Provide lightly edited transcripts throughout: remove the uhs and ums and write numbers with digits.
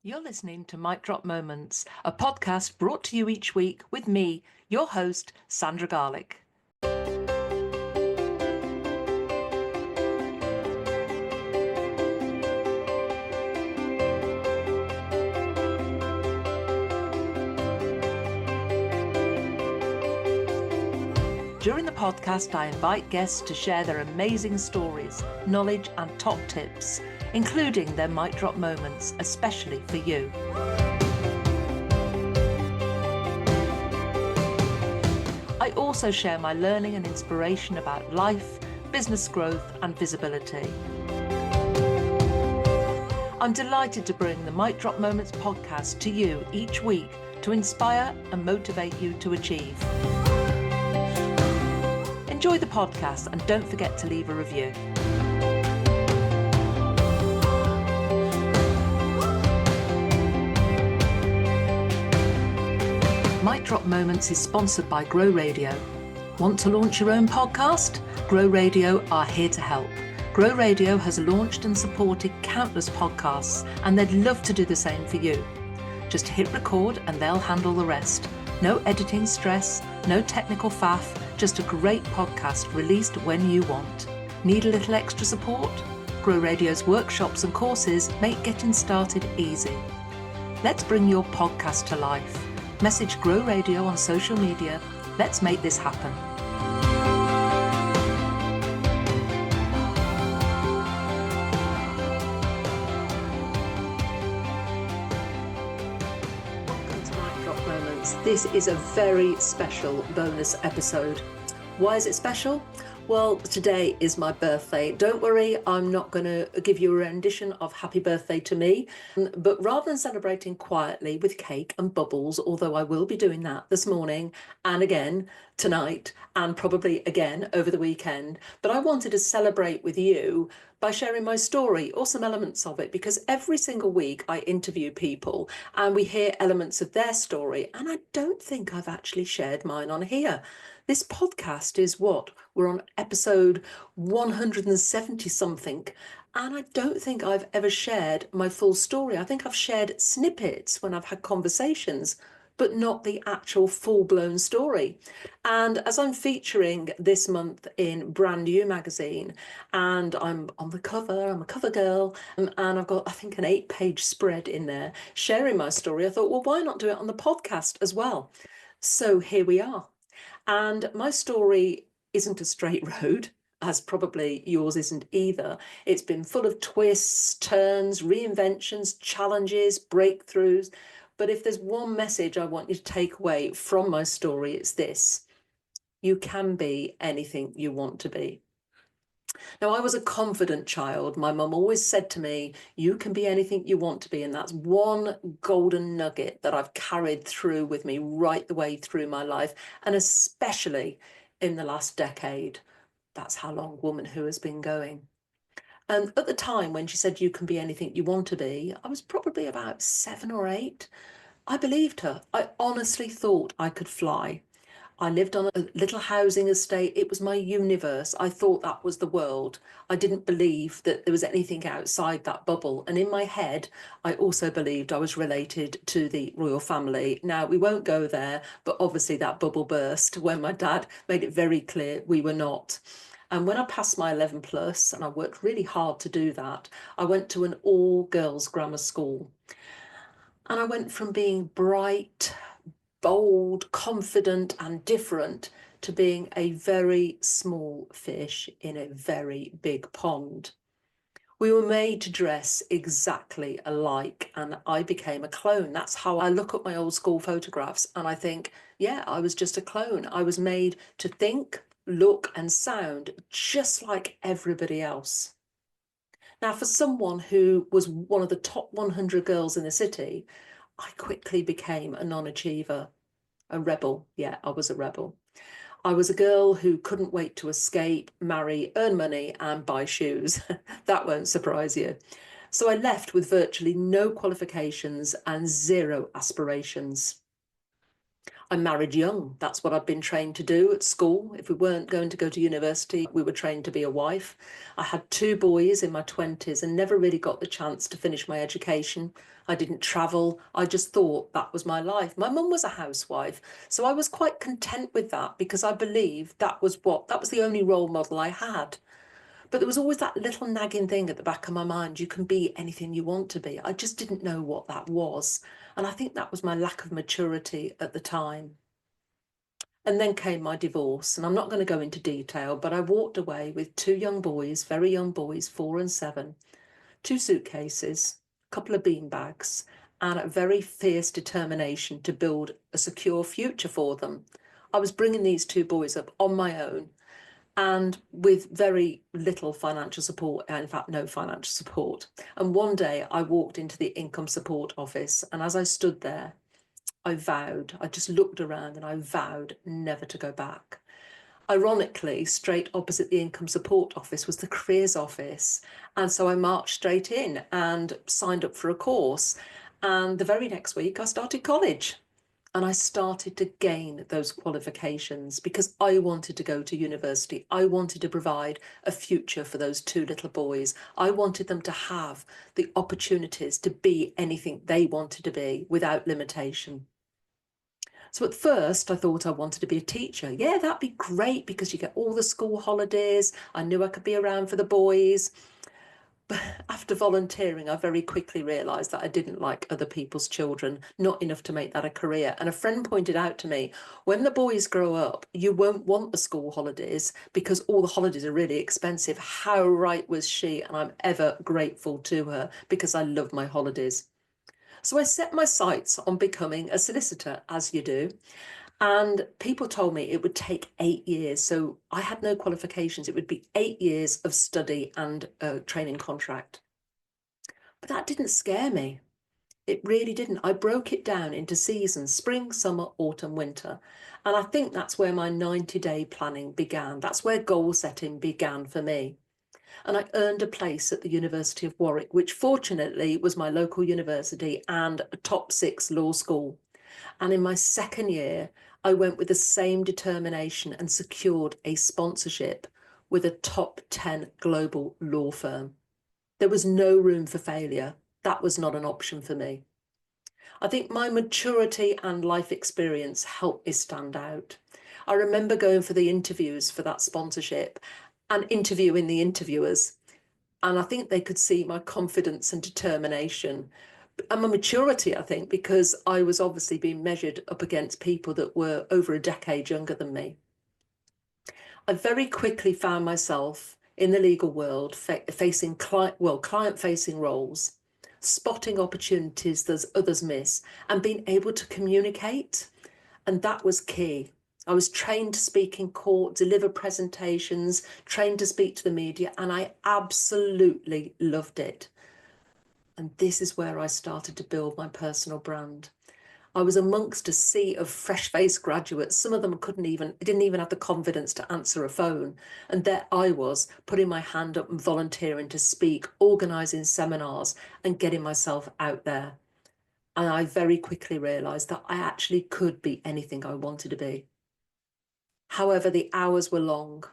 You're listening to Mic Drop Moments, a podcast brought to you each week with me, your host, Sandra Garlick. During the podcast, I invite guests to share their amazing stories, knowledge and top tips, including their mic drop moments, especially for you. I also share my learning and inspiration about life, business growth and visibility. I'm delighted to bring the Mic Drop Moments podcast to you each week to inspire and motivate you to achieve. Enjoy the podcast and don't forget to leave a review. Mic Drop Moments is sponsored by Grow Radio. Want to launch your own podcast? Grow Radio are here to help. Grow Radio has launched and supported countless podcasts, and they'd love to do the same for you. Just hit record and they'll handle the rest. No editing stress, no technical faff, just a great podcast released when you want. Need a little extra support? Grow Radio's workshops and courses make getting started easy. Let's bring your podcast to life. Message Grow Radio on social media. Let's make this happen. Welcome to Mic Drop Moments. This is a very special bonus episode. Why is it special? Well, today is my birthday. Don't worry, I'm not going to give you a rendition of Happy Birthday to me, but rather than celebrating quietly with cake and bubbles, although I will be doing that this morning and again tonight and probably again over the weekend, but I wanted to celebrate with you by sharing my story or some elements of it, because every single week I interview people and we hear elements of their story, and I don't think I've actually shared mine on here. This podcast is we're on episode 170 something, and I don't think I've ever shared my full story. I think I've shared snippets when I've had conversations, but not the actual full-blown story. And as I'm featuring this month in Brand New magazine, and I'm on the cover, I'm a cover girl, and I've got, I think, an 8-page spread in there sharing my story, I thought, well, why not do it on the podcast as well? So here we are. And my story isn't a straight road, as probably yours isn't either. It's been full of twists, turns, reinventions, challenges, breakthroughs. But if there's one message I want you to take away from my story, it's this: you can be anything you want to be. Now, I was a confident child. My mum always said to me, you can be anything you want to be. And that's one golden nugget that I've carried through with me right the way through my life, and especially in the last decade. That's how long Woman Who has been going. And at the time when she said, you can be anything you want to be, I was probably about 7 or 8. I believed her. I honestly thought I could fly. I lived on a little housing estate. It was my universe. I thought that was the world. I didn't believe that there was anything outside that bubble. And in my head, I also believed I was related to the royal family. Now, we won't go there, but obviously that bubble burst when my dad made it very clear we were not. And when I passed my 11 plus, and I worked really hard to do that, I went to an all-girls grammar school. And I went from being bright, bold, confident and different to being a very small fish in a very big pond. We were made to dress exactly alike, and I became a clone. That's how I look at my old school photographs, and I think, yeah, I was just a clone. I was made to think, look and sound just like everybody else. Now, for someone who was one of the top 100 girls in the city, I quickly became a non-achiever, a rebel. Yeah, I was a rebel. I was a girl who couldn't wait to escape, marry, earn money and buy shoes. That won't surprise you. So I left with virtually no qualifications and zero aspirations. I married young. That's what I'd been trained to do at school. If we weren't going to go to university, we were trained to be a wife. I had 2 boys in my 20s and never really got the chance to finish my education. I didn't travel. I just thought that was my life. My mum was a housewife, so I was quite content with that because I believed that was the only role model I had. But there was always that little nagging thing at the back of my mind, you can be anything you want to be. I just didn't know what that was. And I think that was my lack of maturity at the time. And then came my divorce, and I'm not going to go into detail, but I walked away with 2 young boys, very young boys, 4 and 7, 2 suitcases, a couple of bean bags, and a very fierce determination to build a secure future for them. I was bringing these 2 boys up on my own and with very little financial support, in fact, no financial support. And one day I walked into the income support office, and as I stood there, I just looked around and I vowed never to go back. Ironically, straight opposite the income support office was the careers office. And so I marched straight in and signed up for a course. And the very next week I started college. And I started to gain those qualifications because I wanted to go to university. I wanted to provide a future for those 2 little boys. I wanted them to have the opportunities to be anything they wanted to be without limitation. So at first I thought I wanted to be a teacher. Yeah, that'd be great because you get all the school holidays. I knew I could be around for the boys. But after volunteering, I very quickly realised that I didn't like other people's children, not enough to make that a career. And a friend pointed out to me, when the boys grow up, you won't want the school holidays because all the holidays are really expensive. How right was she? And I'm ever grateful to her because I love my holidays. So I set my sights on becoming a solicitor, as you do. And people told me it would take 8 years. So I had no qualifications. It would be 8 years of study and a training contract. But that didn't scare me. It really didn't. I broke it down into seasons: spring, summer, autumn, winter. And I think that's where my 90-day planning began. That's where goal setting began for me. And I earned a place at the University of Warwick, which fortunately was my local university and a top 6 law school. And in my second year, I went with the same determination and secured a sponsorship with a top 10 global law firm. There was no room for failure. That was not an option for me. I think my maturity and life experience helped me stand out. I remember going for the interviews for that sponsorship and interviewing the interviewers. And I think they could see my confidence and determination and my maturity, I think, because I was obviously being measured up against people that were over a decade younger than me. I very quickly found myself in the legal world facing client-facing roles, spotting opportunities that others miss, and being able to communicate. And that was key. I was trained to speak in court, deliver presentations, trained to speak to the media, and I absolutely loved it. And this is where I started to build my personal brand. I was amongst a sea of fresh-faced graduates. Some of them didn't even have the confidence to answer a phone. And there I was, putting my hand up and volunteering to speak, organising seminars and getting myself out there. And I very quickly realised that I actually could be anything I wanted to be. However, the hours were long.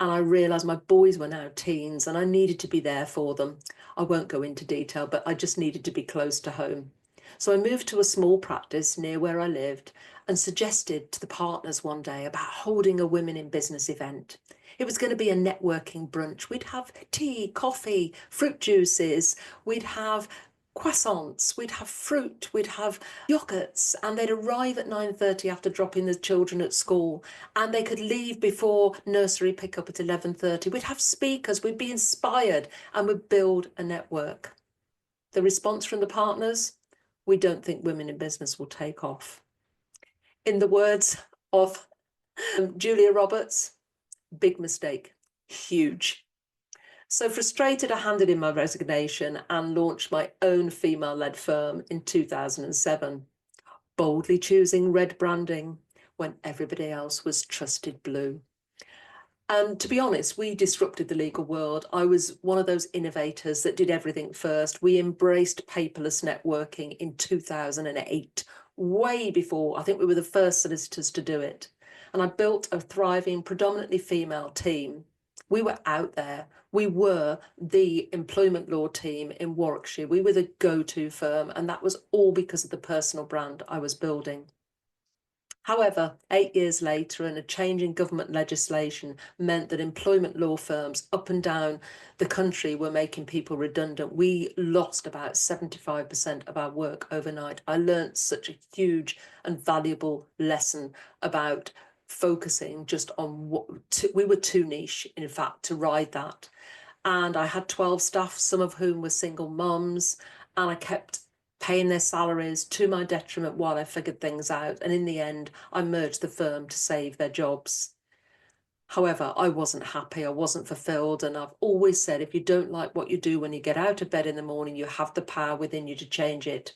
And I realised my boys were now teens and I needed to be there for them. I won't go into detail, but I just needed to be close to home. So I moved to a small practice near where I lived and suggested to the partners one day about holding a women in business event. It was going to be a networking brunch. We'd have tea, coffee, fruit juices. We'd have croissants, we'd have fruit, we'd have yogurts, and they'd arrive at 9:30 after dropping the children at school, and they could leave before nursery pickup at 11:30. We'd have speakers, we'd be inspired, and we'd build a network. The response from the partners: we don't think women in business will take off. In the words of Julia Roberts, big mistake, huge. So frustrated, I handed in my resignation and launched my own female-led firm in 2007, boldly choosing red branding when everybody else was trusted blue. And to be honest, we disrupted the legal world. I was one of those innovators that did everything first. We embraced paperless networking in 2008, way before, I think we were the first solicitors to do it. And I built a thriving, predominantly female team. We were out there. We were the employment law team in Warwickshire. We were the go-to firm, and that was all because of the personal brand I was building. However, 8 years later, and a change in government legislation meant that employment law firms up and down the country were making people redundant. We lost about 75% of our work overnight. I learned such a huge and valuable lesson about focusing just on what we were too niche, in fact, to ride that. And I had 12 staff, some of whom were single mums, and I kept paying their salaries to my detriment while I figured things out. And in the end, I merged the firm to save their jobs. However, I wasn't happy, I wasn't fulfilled. And I've always said, if you don't like what you do when you get out of bed in the morning, you have the power within you to change it.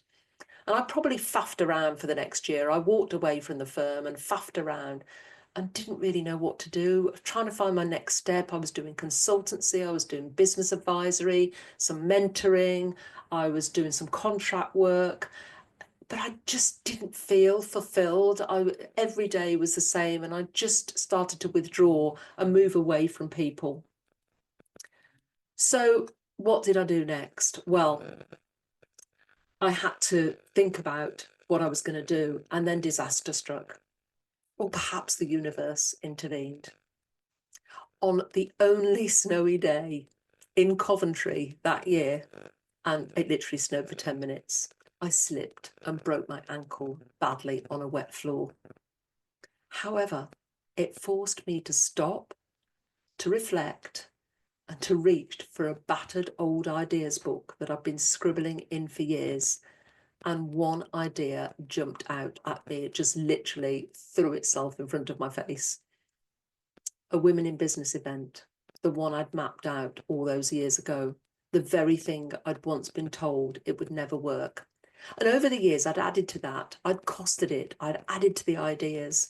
And I probably faffed around for the next year. I walked away from the firm and faffed around and didn't really know what to do. Trying to find my next step. I was doing consultancy, I was doing business advisory, some mentoring, I was doing some contract work, but I just didn't feel fulfilled. Every day was the same, and I just started to withdraw and move away from people. So what did I do next? Well, I had to think about what I was going to do, and then disaster struck. Or perhaps the universe intervened. On the only snowy day in Coventry that year, and it literally snowed for 10 minutes, I slipped and broke my ankle badly on a wet floor. However, it forced me to stop, to reflect, and to reach for a battered old ideas book that I've been scribbling in for years. And one idea jumped out at me. It just literally threw itself in front of my face. A women in business event, the one I'd mapped out all those years ago, the very thing I'd once been told it would never work. And over the years, I'd added to that. I'd costed it. I'd added to the ideas.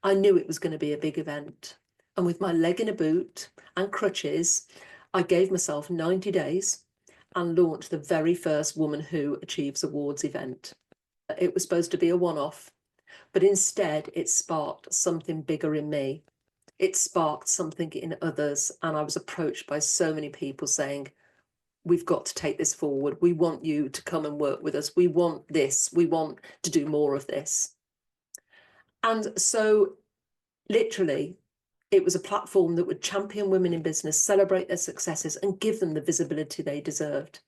I knew it was going to be a big event. And with my leg in a boot and crutches, I gave myself 90 days and launched the very first Woman Who Achieves Awards event. It was supposed to be a one-off, but instead it sparked something bigger in me. It sparked something in others, and I was approached by so many people saying, we've got to take this forward. We want you to come and work with us. We want this. We want to do more of this. And so literally, it was a platform that would champion women in business, celebrate their successes, and give them the visibility they deserved.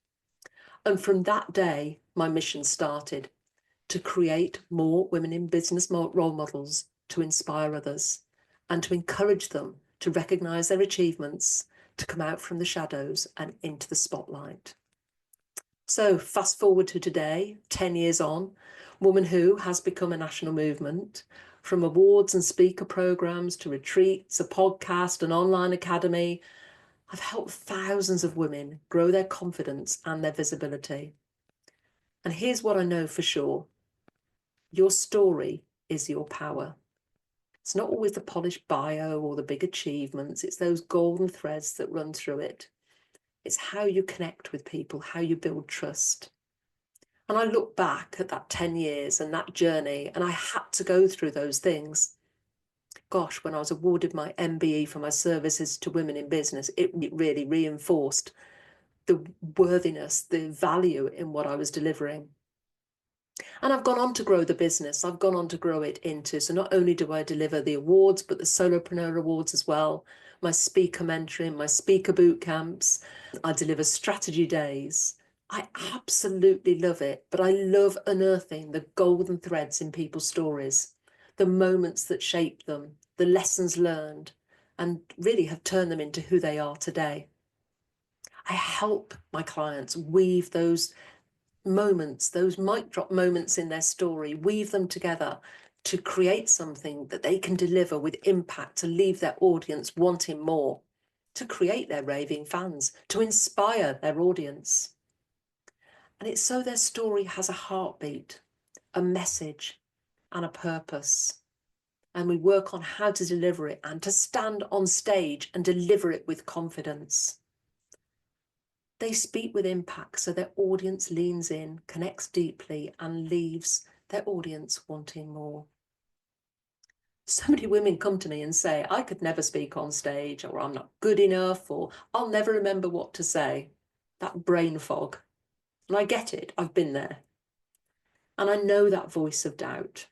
And from that day, my mission started to create more women in business role models to inspire others and to encourage them to recognise their achievements, to come out from the shadows and into the spotlight. So fast forward to today, 10 years on, Woman Who has become a national movement. From awards and speaker programs to retreats, a podcast, an online academy, I've helped thousands of women grow their confidence and their visibility. And here's what I know for sure. Your story is your power. It's not always the polished bio or the big achievements. It's those golden threads that run through it. It's how you connect with people, how you build trust. And I look back at that 10 years and that journey, and I had to go through those things. Gosh, when I was awarded my MBE for my services to women in business, it really reinforced the worthiness, the value in what I was delivering. And I've gone on to grow the business. I've gone on to grow it into, so not only do I deliver the awards, but the Solopreneur Awards as well, my speaker mentoring, my speaker bootcamps. I deliver strategy days. I absolutely love it, but I love unearthing the golden threads in people's stories, the moments that shape them, the lessons learned, and really have turned them into who they are today. I help my clients weave those moments, those mic drop moments in their story, weave them together to create something that they can deliver with impact, to leave their audience wanting more, to create their raving fans, to inspire their audience. And it's so their story has a heartbeat, a message, and a purpose. and we work on how to deliver it and to stand on stage and deliver it with confidence. They speak with impact, so their audience leans in, connects deeply, and leaves their audience wanting more. So many women come to me and say, I could never speak on stage, or I'm not good enough, or I'll never remember what to say. That brain fog. And I get it, I've been there. And I know that voice of doubt.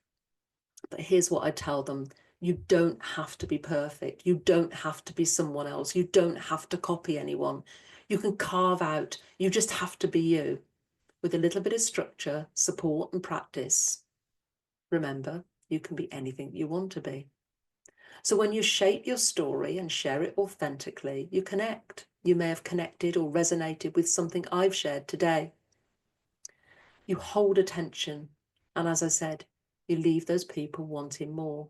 But here's what I tell them. You don't have to be perfect. You don't have to be someone else. You don't have to copy anyone. You can carve out. You just have to be you with a little bit of structure, support, and practice. Remember, you can be anything you want to be. So when you shape your story and share it authentically, you connect. You may have connected or resonated with something I've shared today. You hold attention. And as I said, you leave those people wanting more.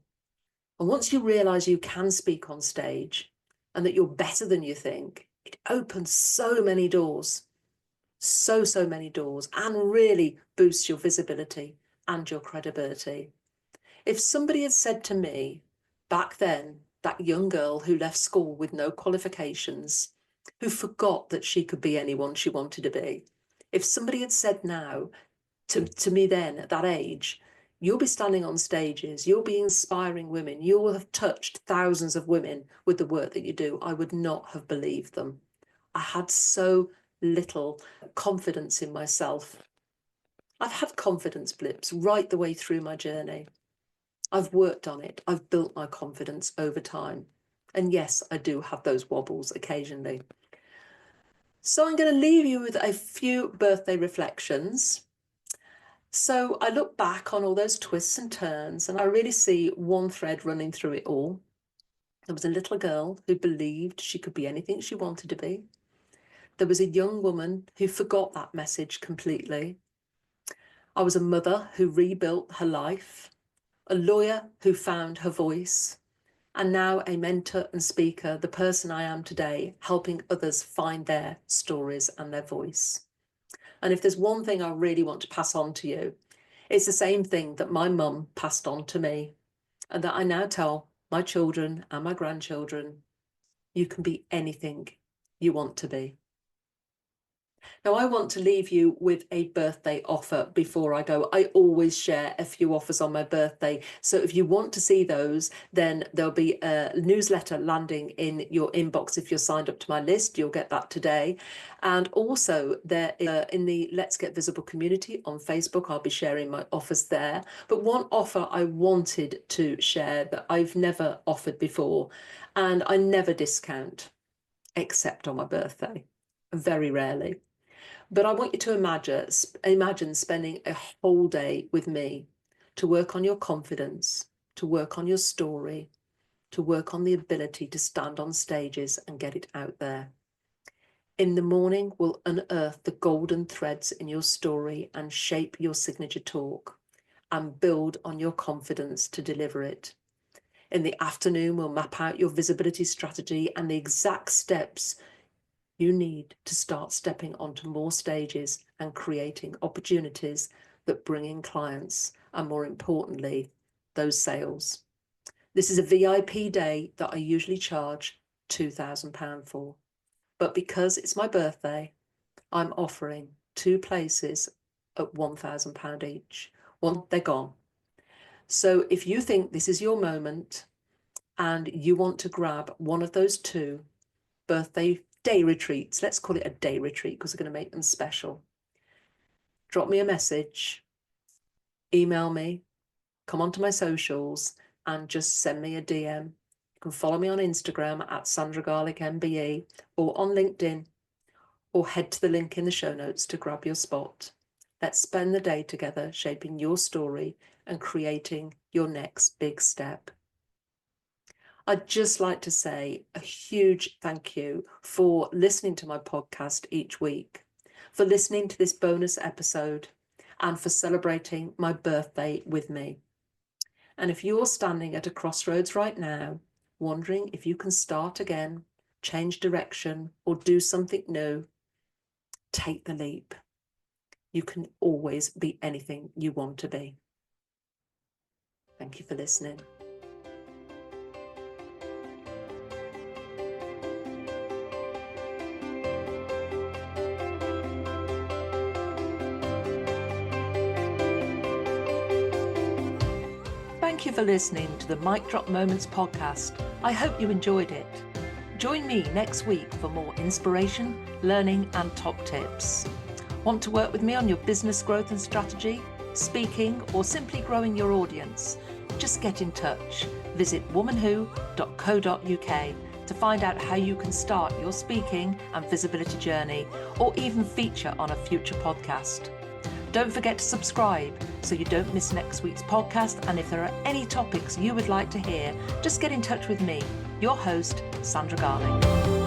And once you realize you can speak on stage and that you're better than you think, it opens so many doors, so many doors, and really boosts your visibility and your credibility. If somebody had said to me back then, that young girl who left school with no qualifications, who forgot that she could be anyone she wanted to be, if somebody had said now to me then at that age, you'll be standing on stages, you'll be inspiring women, you will have touched thousands of women with the work that you do, I would not have believed them. I had so little confidence in myself. I've had confidence blips right the way through my journey. I've worked on it. I've built my confidence over time. And yes, I do have those wobbles occasionally. So I'm going to leave you with a few birthday reflections. So I look back on all those twists and turns, and I really see one thread running through it all. There was a little girl who believed she could be anything she wanted to be. There was a young woman who forgot that message completely. I was a mother who rebuilt her life, a lawyer who found her voice, and now a mentor and speaker, the person I am today, helping others find their stories and their voice. And if there's one thing I really want to pass on to you, it's the same thing that my mum passed on to me, and that I now tell my children and my grandchildren: you can be anything you want to be. Now, I want to leave you with a birthday offer before I go. I always share a few offers on my birthday. So if you want to see those, then there'll be a newsletter landing in your inbox. If you're signed up to my list, you'll get that today. And also there in the Let's Get Visible community on Facebook, I'll be sharing my offers there. But one offer I wanted to share that I've never offered before, and I never discount except on my birthday, very rarely. But I want you to imagine spending a whole day with me to work on your confidence, to work on your story, to work on the ability to stand on stages and get it out there. In the morning, we'll unearth the golden threads in your story and shape your signature talk and build on your confidence to deliver it. In the afternoon, we'll map out your visibility strategy and the exact steps you need to start stepping onto more stages and creating opportunities that bring in clients and, more importantly, those sales. This is a VIP day that I usually charge £2,000 for. But because it's my birthday, I'm offering 2 places at £1,000 each. One, they're gone. So if you think this is your moment and you want to grab one of those 2 birthday day retreats, let's call it a day retreat because we're going to make them special, drop me a message, email me, come onto my socials and just send me a DM. You can follow me on Instagram at Sandra Garlick MBE or on LinkedIn, or head to the link in the show notes to grab your spot. Let's spend the day together shaping your story and creating your next big step. I'd just like to say a huge thank you for listening to my podcast each week, for listening to this bonus episode, and for celebrating my birthday with me. And if you're standing at a crossroads right now, wondering if you can start again, change direction, or do something new, take the leap. You can always be anything you want to be. Thank you for listening. Thank you for listening to the Mic Drop Moments podcast. I hope you enjoyed it. Join me next week for more inspiration, learning, and top tips. Want to work with me on your business growth and strategy, speaking, or simply growing your audience? Just get in touch. Visit womanwho.co.uk to find out how you can start your speaking and visibility journey, or even feature on a future podcast. Don't forget to subscribe so you don't miss next week's podcast. And if there are any topics you would like to hear, just get in touch with me, your host, Sandra Garlick.